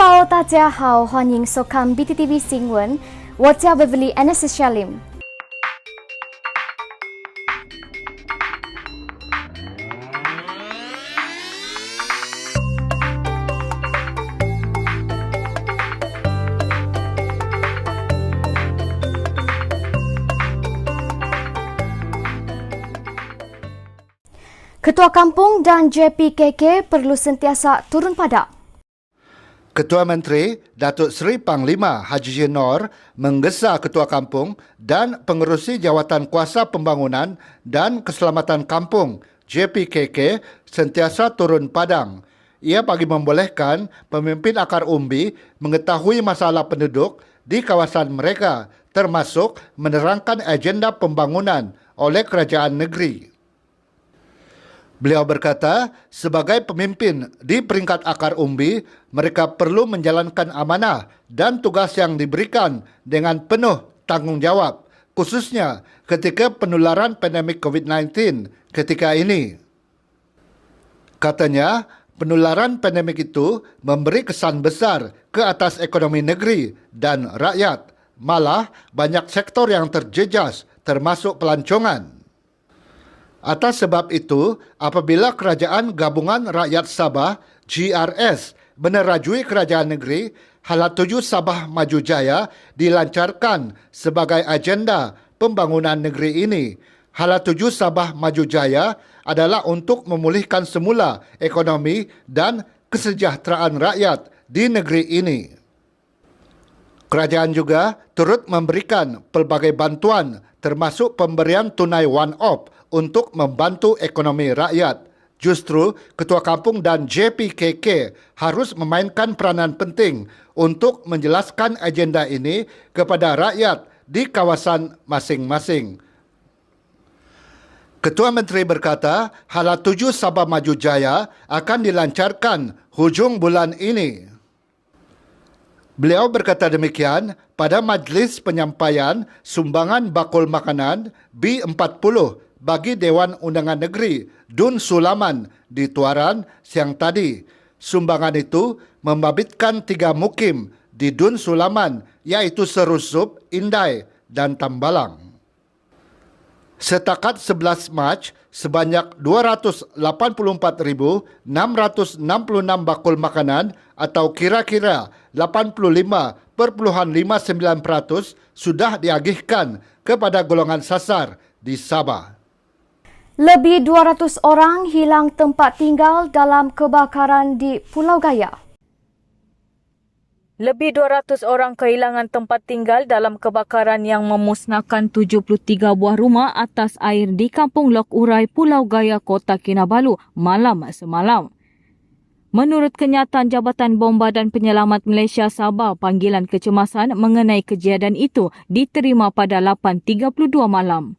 Hello，大家好，欢迎收看 BTTV 新闻，我叫 Beverly Anastasia Lim。Ketua Kampung dan JPKK perlu sentiasa turun padak. Ketua Menteri Datuk Seri Panglima Haji Nur menggesa Ketua Kampung dan Pengerusi Jawatan Kuasa Pembangunan dan Keselamatan Kampung JPKK sentiasa turun padang. Ia bagi membolehkan pemimpin akar umbi mengetahui masalah penduduk di kawasan mereka, termasuk menerangkan agenda pembangunan oleh kerajaan negeri. Beliau berkata, sebagai pemimpin di peringkat akar umbi, mereka perlu menjalankan amanah dan tugas yang diberikan dengan penuh tanggungjawab, khususnya ketika penularan pandemik COVID-19 ketika ini. Katanya, penularan pandemik itu memberi kesan besar ke atas ekonomi negeri dan rakyat. Malah, banyak sektor yang terjejas, termasuk pelancongan. Atas sebab itu, apabila Kerajaan Gabungan Rakyat Sabah GRS menerajui kerajaan negeri, Hala 7 Sabah Maju Jaya dilancarkan sebagai agenda pembangunan negeri ini. Hala 7 Sabah Maju Jaya adalah untuk memulihkan semula ekonomi dan kesejahteraan rakyat di negeri ini. Kerajaan juga turut memberikan pelbagai bantuan termasuk pemberian tunai one-off untuk membantu ekonomi rakyat. Justru, Ketua Kampung dan JPKK harus memainkan peranan penting untuk menjelaskan agenda ini kepada rakyat di kawasan masing-masing. Ketua Menteri berkata, Hala 7 Sabah Maju Jaya akan dilancarkan hujung bulan ini. Beliau berkata demikian pada majlis penyampaian sumbangan bakul makanan B40 bagi Dewan Undangan Negeri Dun Sulaman di Tuaran siang tadi. Sumbangan itu membabitkan 3 mukim di Dun Sulaman, iaitu Serusup, Indai dan Tambalang. Setakat 11 Mac, sebanyak 284,666 bakul makanan atau kira-kira 85.59% sudah diagihkan kepada golongan sasar di Sabah. Lebih 200 orang hilang tempat tinggal dalam kebakaran di Pulau Gaya. Lebih 200 orang kehilangan tempat tinggal dalam kebakaran yang memusnahkan 73 buah rumah atas air di Kampung Lok Urai, Pulau Gaya, Kota Kinabalu malam semalam. Menurut kenyataan Jabatan Bomba dan Penyelamat Malaysia Sabah, panggilan kecemasan mengenai kejadian itu diterima pada 8.32 malam.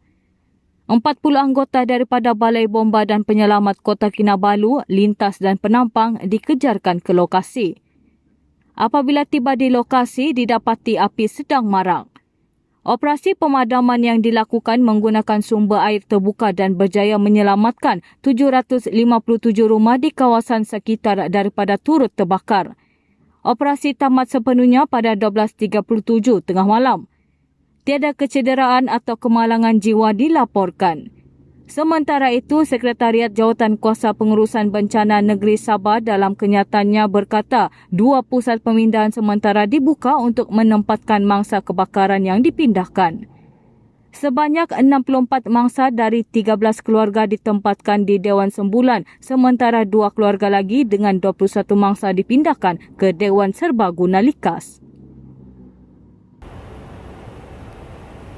40 anggota daripada Balai Bomba dan Penyelamat Kota Kinabalu, lintas dan penampang dikejarkan ke lokasi. Apabila tiba di lokasi, didapati api sedang marak. Operasi pemadaman yang dilakukan menggunakan sumber air terbuka dan berjaya menyelamatkan 757 rumah di kawasan sekitar daripada turut terbakar. Operasi tamat sepenuhnya pada 12.37 tengah malam. Tiada kecederaan atau kemalangan jiwa dilaporkan. Sementara itu, Sekretariat Jawatan Kuasa Pengurusan Bencana Negeri Sabah dalam kenyataannya berkata 2 pusat pemindahan sementara dibuka untuk menempatkan mangsa kebakaran yang dipindahkan. Sebanyak 64 mangsa dari 13 keluarga ditempatkan di Dewan Sembulan, sementara 2 keluarga lagi dengan 21 mangsa dipindahkan ke Dewan Serbaguna Likas.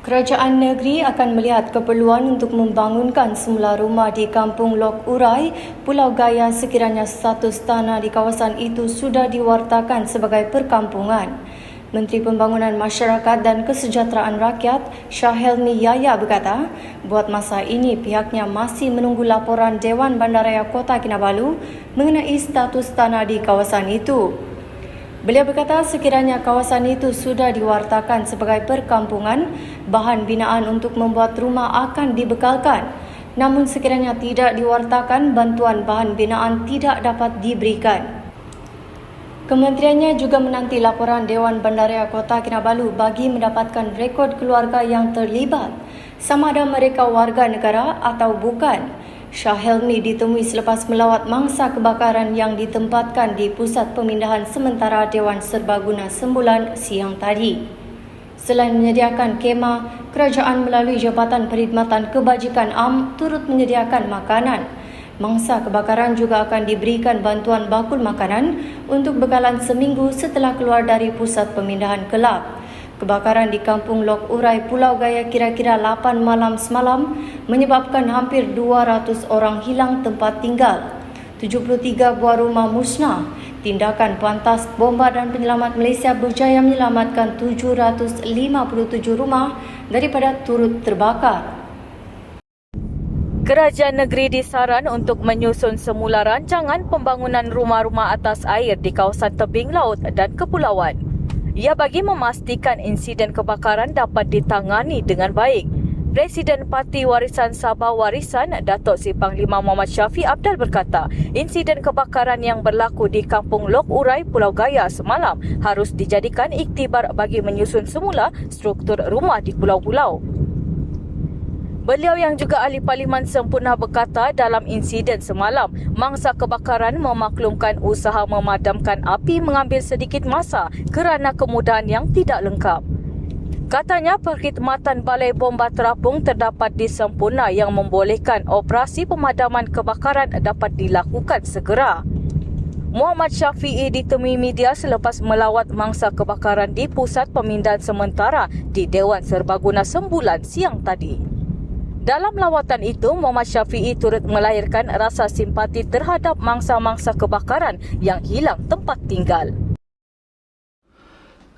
Kerajaan negeri akan melihat keperluan untuk membangunkan semula rumah di Kampung Lok Urai, Pulau Gaya sekiranya status tanah di kawasan itu sudah diwartakan sebagai perkampungan. Menteri Pembangunan Masyarakat dan Kesejahteraan Rakyat Syahelmi Yahya berkata, buat masa ini pihaknya masih menunggu laporan Dewan Bandaraya Kota Kinabalu mengenai status tanah di kawasan itu. Beliau berkata sekiranya kawasan itu sudah diwartakan sebagai perkampungan, bahan binaan untuk membuat rumah akan dibekalkan. Namun sekiranya tidak diwartakan, bantuan bahan binaan tidak dapat diberikan. Kementeriannya juga menanti laporan Dewan Bandaraya Kota Kinabalu bagi mendapatkan rekod keluarga yang terlibat, sama ada mereka warga negara atau bukan. Shah Helmi ditemui selepas melawat mangsa kebakaran yang ditempatkan di Pusat Pemindahan Sementara Dewan Serbaguna Sembulan siang tadi. Selain menyediakan kemah, kerajaan melalui Jabatan Perkhidmatan Kebajikan Am turut menyediakan makanan. Mangsa kebakaran juga akan diberikan bantuan bakul makanan untuk bekalan seminggu setelah keluar dari pusat pemindahan kelab. Kebakaran di Kampung Lok Urai, Pulau Gaya kira-kira 8 malam semalam menyebabkan hampir 200 orang hilang tempat tinggal. 73 buah rumah musnah. Tindakan Pantas Bomba dan Penyelamat Malaysia berjaya menyelamatkan 757 rumah daripada turut terbakar. Kerajaan negeri disaran untuk menyusun semula rancangan pembangunan rumah-rumah atas air di kawasan tebing laut dan kepulauan. Ia bagi memastikan insiden kebakaran dapat ditangani dengan baik. Presiden Parti Warisan Sabah Warisan, Datuk Seri Panglima Muhammad Shafie Apdal berkata, insiden kebakaran yang berlaku di Kampung Lok Urai, Pulau Gaya semalam harus dijadikan iktibar bagi menyusun semula struktur rumah di pulau-pulau. Beliau yang juga ahli Parlimen Sempurna berkata dalam insiden semalam, mangsa kebakaran memaklumkan usaha memadamkan api mengambil sedikit masa kerana kemudahan yang tidak lengkap. Katanya perkhidmatan Balai Bomba Terapung terdapat di Sempurna yang membolehkan operasi pemadaman kebakaran dapat dilakukan segera. Muhammad Shafie ditemui media selepas melawat mangsa kebakaran di Pusat Pemindahan Sementara di Dewan Serbaguna Sembulan siang tadi. Dalam lawatan itu, Muhammad Shafie turut melahirkan rasa simpati terhadap mangsa-mangsa kebakaran yang hilang tempat tinggal.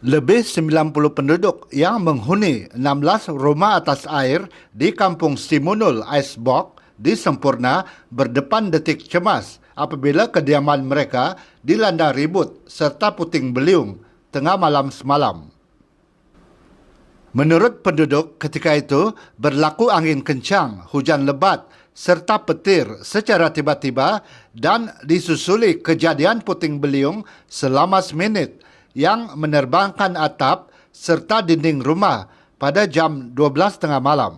Lebih 90 penduduk yang menghuni 16 rumah atas air di Kampung Simunul Icebox di Sempurna berdepan detik cemas apabila kediaman mereka dilanda ribut serta puting beliung tengah malam semalam. Menurut penduduk, ketika itu berlaku angin kencang, hujan lebat serta petir secara tiba-tiba dan disusuli kejadian puting beliung selama seminit yang menerbangkan atap serta dinding rumah pada jam 12.30 malam.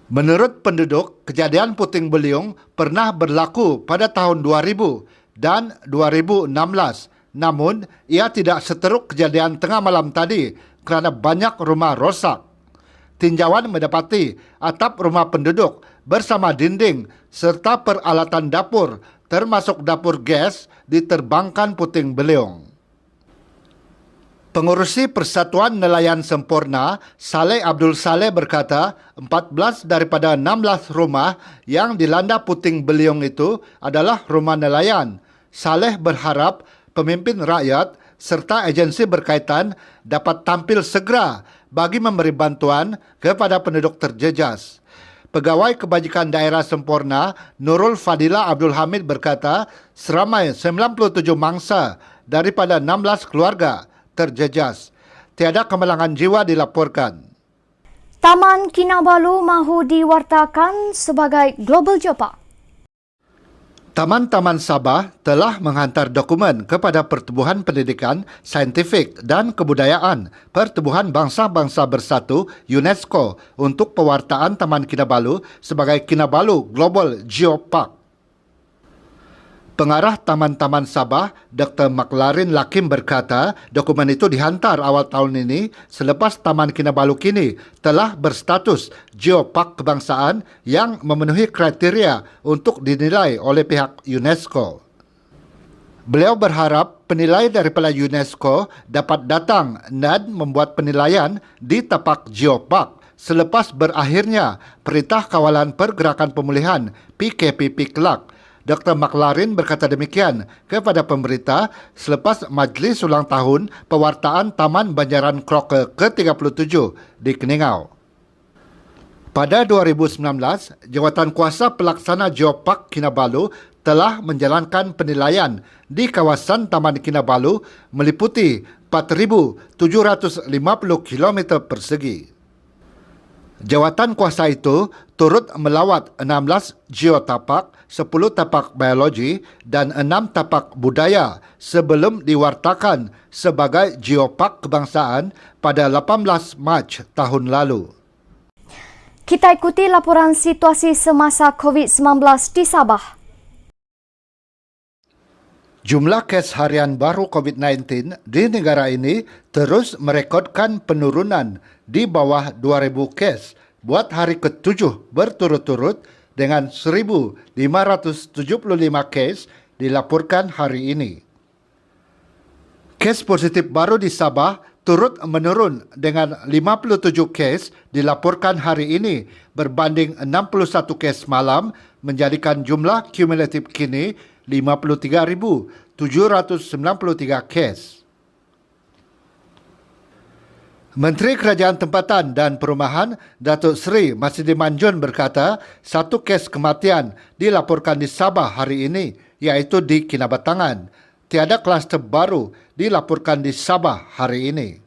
Menurut penduduk, kejadian puting beliung pernah berlaku pada tahun 2000 dan 2016, namun ia tidak seteruk kejadian tengah malam tadi kerana banyak rumah rosak. Tinjauan mendapati atap rumah penduduk bersama dinding serta peralatan dapur termasuk dapur gas diterbangkan puting beliung. Pengurusi Persatuan Nelayan Sempurna, Saleh Abdul Saleh berkata, 14 daripada 16 rumah yang dilanda puting beliung itu adalah rumah nelayan. Saleh berharap pemimpin rakyat serta agensi berkaitan dapat tampil segera bagi memberi bantuan kepada penduduk terjejas. Pegawai Kebajikan Daerah Sempurna, Nurul Fadila Abdul Hamid berkata, seramai 97 mangsa daripada 16 keluarga terjejas. Tiada kemalangan jiwa dilaporkan. Taman Kinabalu mahu diwartakan sebagai Global Geopark. Taman-Taman Sabah telah menghantar dokumen kepada Pertubuhan Pendidikan, Saintifik dan Kebudayaan Pertubuhan Bangsa-Bangsa Bersatu UNESCO untuk pewartaan Taman Kinabalu sebagai Kinabalu Global Geopark. Pengarah Taman-Taman Sabah, Dr. Maklarin Lakim berkata, dokumen itu dihantar awal tahun ini selepas Taman Kinabalu kini telah berstatus Geopark Kebangsaan yang memenuhi kriteria untuk dinilai oleh pihak UNESCO. Beliau berharap penilai daripada UNESCO dapat datang dan membuat penilaian di tapak Geopark selepas berakhirnya Perintah Kawalan Pergerakan Pemulihan PKPP kelak. Dr. Maklarin berkata demikian kepada pemberita selepas majlis ulang tahun pewartaan Taman Banjaran Krok ke-37 di Keningau. Pada 2019, Jawatan Kuasa Pelaksana Geopark Kinabalu telah menjalankan penilaian di kawasan Taman Kinabalu meliputi 4,750 km persegi. Jawatan kuasa itu turut melawat 16 geotapak, 10 tapak biologi dan 6 tapak budaya sebelum diwartakan sebagai geopark kebangsaan pada 18 Mac tahun lalu. Kita ikuti laporan situasi semasa COVID-19 di Sabah. Jumlah kes harian baru COVID-19 di negara ini terus merekodkan penurunan di bawah 2,000 kes buat hari ke-7 berturut-turut dengan 1,575 kes dilaporkan hari ini. Kes positif baru di Sabah turut menurun dengan 57 kes dilaporkan hari ini berbanding 61 kes malam menjadikan jumlah kumulatif kini 53,793 kes. Menteri Kerajaan Tempatan dan Perumahan Datuk Seri Masidi Manjun berkata 1 kes kematian dilaporkan di Sabah hari ini iaitu di Kinabatangan. Tiada kluster baru dilaporkan di Sabah hari ini.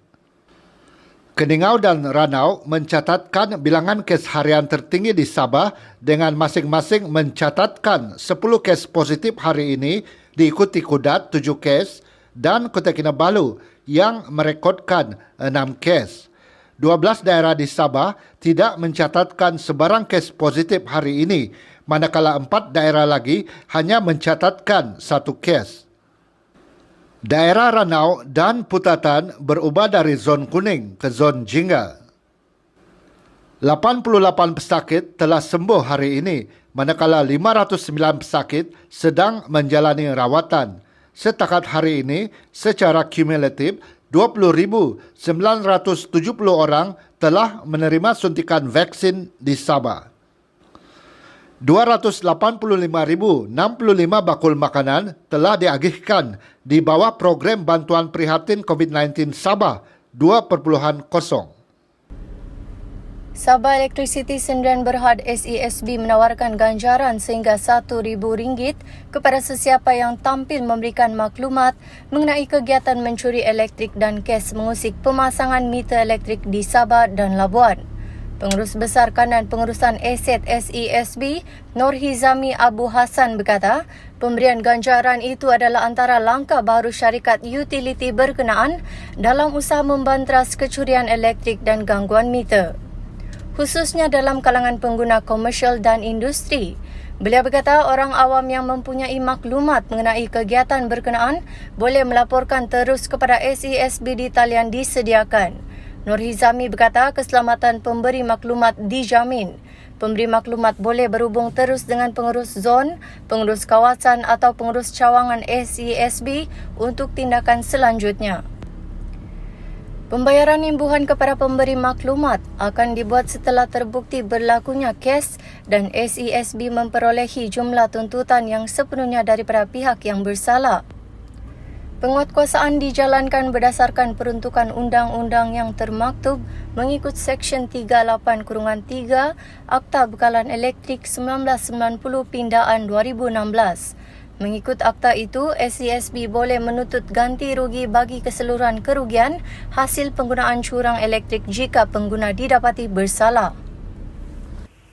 Keningau dan Ranau mencatatkan bilangan kes harian tertinggi di Sabah dengan masing-masing mencatatkan 10 kes positif hari ini diikuti Kudat 7 kes dan Kota Kinabalu yang merekodkan 6 kes. 12 daerah di Sabah tidak mencatatkan sebarang kes positif hari ini, manakala 4 daerah lagi hanya mencatatkan 1 kes. Daerah Ranau dan Putatan berubah dari zon kuning ke zon jingga. 88 pesakit telah sembuh hari ini, manakala 509 pesakit sedang menjalani rawatan. Setakat hari ini, secara kumulatif, 20,970 orang telah menerima suntikan vaksin di Sabah. 285,065 bakul makanan telah diagihkan di bawah program bantuan prihatin COVID-19 Sabah 2.0. Sabah Electricity Sdn Berhad SESB menawarkan ganjaran sehingga RM1,000 kepada sesiapa yang tampil memberikan maklumat mengenai kegiatan mencuri elektrik dan kes mengusik pemasangan meter elektrik di Sabah dan Labuan. Pengurus Besar Kanan Pengurusan Aset SESB, Norhizami Abu Hassan berkata, pemberian ganjaran itu adalah antara langkah baru syarikat utiliti berkenaan dalam usaha membanteras kecurian elektrik dan gangguan meter, khususnya dalam kalangan pengguna komersial dan industri. Beliau berkata orang awam yang mempunyai maklumat mengenai kegiatan berkenaan boleh melaporkan terus kepada SESB di talian disediakan. Norhizami berkata keselamatan pemberi maklumat dijamin. Pemberi maklumat boleh berhubung terus dengan pengurus zon, pengurus kawasan atau pengurus cawangan SESB untuk tindakan selanjutnya. Pembayaran imbuhan kepada pemberi maklumat akan dibuat setelah terbukti berlakunya kes dan SESB memperolehi jumlah tuntutan yang sepenuhnya daripada pihak yang bersalah. Penguatkuasaan dijalankan berdasarkan peruntukan undang-undang yang termaktub mengikut Seksyen 38(3) Akta Bekalan Elektrik 1990 Pindaan 2016. Mengikut akta itu, SESB boleh menuntut ganti rugi bagi keseluruhan kerugian hasil penggunaan curang elektrik jika pengguna didapati bersalah.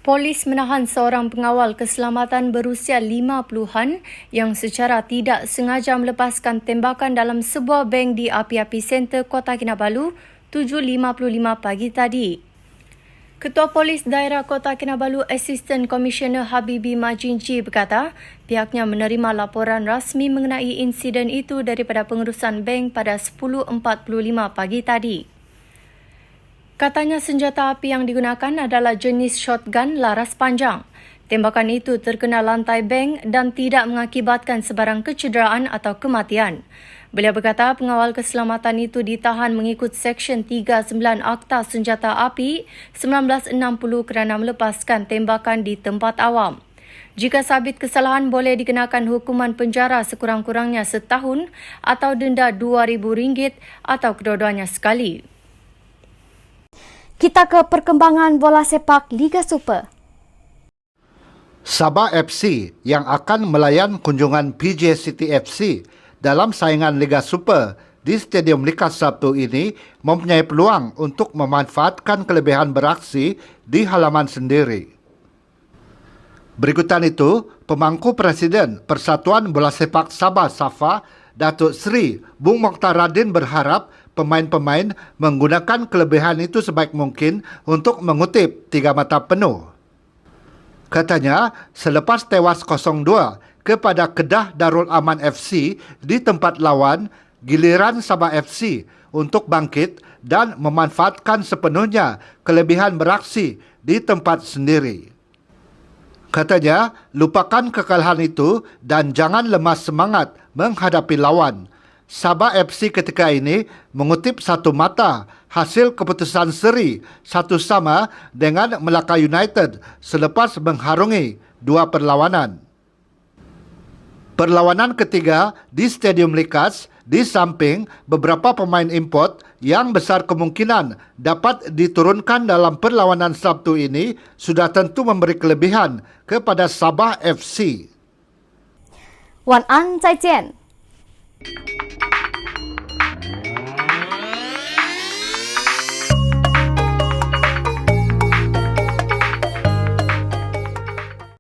Polis menahan seorang pengawal keselamatan berusia 50-an yang secara tidak sengaja melepaskan tembakan dalam sebuah bank di Api-Api Center Kota Kinabalu 7.55 pagi tadi. Ketua Polis Daerah Kota Kinabalu Assistant Commissioner Habibi Majinci berkata pihaknya menerima laporan rasmi mengenai insiden itu daripada pengurusan bank pada 10.45 pagi tadi. Katanya senjata api yang digunakan adalah jenis shotgun laras panjang. Tembakan itu terkena lantai bank dan tidak mengakibatkan sebarang kecederaan atau kematian. Beliau berkata pengawal keselamatan itu ditahan mengikut Seksyen 39 Akta Senjata Api 1960 kerana melepaskan tembakan di tempat awam. Jika sabit kesalahan boleh dikenakan hukuman penjara sekurang-kurangnya setahun atau denda RM2,000 atau kedua-duanya sekali. Kita ke perkembangan bola sepak Liga Super. Sabah FC yang akan melayan kunjungan PJ City FC dalam saingan Liga Super di Stadium Likas Sabtu ini mempunyai peluang untuk memanfaatkan kelebihan beraksi di halaman sendiri. Berikutan itu, Pemangku Presiden Persatuan Bola Sepak Sabah Safa, Datuk Seri Bung Mokhtar Radin berharap pemain-pemain menggunakan kelebihan itu sebaik mungkin untuk mengutip 3 mata penuh. Katanya, selepas tewas 0-2 kepada Kedah Darul Aman FC di tempat lawan, giliran Sabah FC untuk bangkit dan memanfaatkan sepenuhnya kelebihan beraksi di tempat sendiri. Katanya, lupakan kekalahan itu dan jangan lemas semangat menghadapi lawan. Sabah FC ketika ini mengutip 1 mata hasil keputusan seri 1-1 dengan Melaka United selepas mengharungi 2 perlawanan. Perlawanan ketiga di Stadium Likas di samping beberapa pemain import yang besar kemungkinan dapat diturunkan dalam perlawanan Sabtu ini sudah tentu memberi kelebihan kepada Sabah FC. 晚安，再见。